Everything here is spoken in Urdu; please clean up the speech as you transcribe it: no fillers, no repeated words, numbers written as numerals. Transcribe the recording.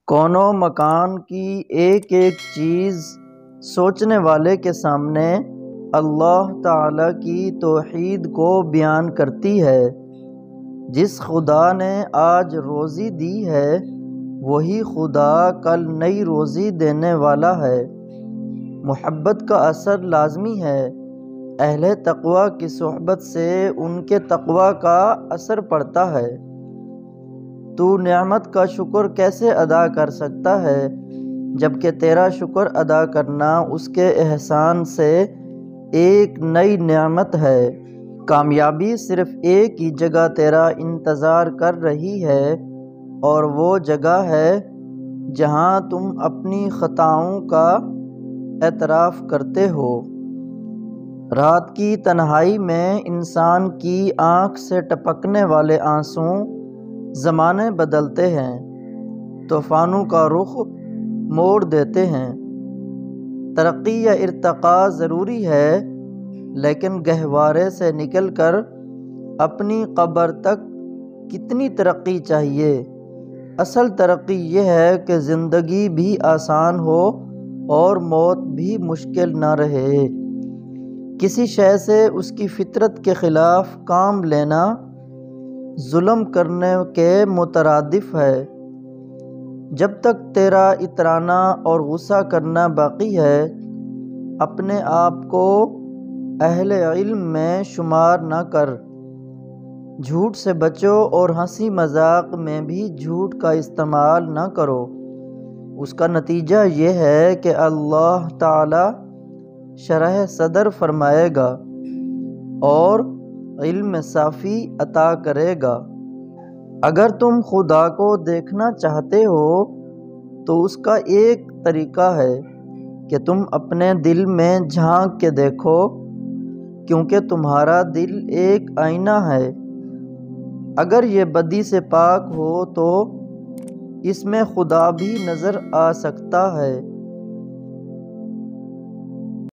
کون و مکان کی ایک ایک چیز سوچنے والے کے سامنے اللہ تعالیٰ کی توحید کو بیان کرتی ہے۔ جس خدا نے آج روزی دی ہے وہی خدا کل نئی روزی دینے والا ہے۔ محبت کا اثر لازمی ہے۔ اہل تقوی کی صحبت سے ان کے تقوی کا اثر پڑتا ہے۔ تو نعمت کا شکر کیسے ادا کر سکتا ہے جبکہ تیرا شکر ادا کرنا اس کے احسان سے ایک نئی نعمت ہے۔ کامیابی صرف ایک ہی جگہ تیرا انتظار کر رہی ہے اور وہ جگہ ہے جہاں تم اپنی خطاؤں کا اعتراف کرتے ہو۔ رات کی تنہائی میں انسان کی آنکھ سے ٹپکنے والے آنسو زمانے بدلتے ہیں، طوفانوں کا رخ موڑ دیتے ہیں۔ ترقی یا ارتقاء ضروری ہے، لیکن گہوارے سے نکل کر اپنی قبر تک کتنی ترقی چاہیے؟ اصل ترقی یہ ہے کہ زندگی بھی آسان ہو اور موت بھی مشکل نہ رہے۔ کسی شے سے اس کی فطرت کے خلاف کام لینا ظلم کرنے کے مترادف ہے۔ جب تک تیرا اترانا اور غصہ کرنا باقی ہے، اپنے آپ کو اہل علم میں شمار نہ کر۔ جھوٹ سے بچو اور ہنسی مذاق میں بھی جھوٹ کا استعمال نہ کرو۔ اس کا نتیجہ یہ ہے کہ اللہ تعالی شرح صدر فرمائے گا اور علم صافی عطا کرے گا۔ اگر تم خدا کو دیکھنا چاہتے ہو تو اس کا ایک طریقہ ہے کہ تم اپنے دل میں جھانک کے دیکھو، کیونکہ تمہارا دل ایک آئینہ ہے۔ اگر یہ بدی سے پاک ہو تو اس میں خدا بھی نظر آ سکتا ہے۔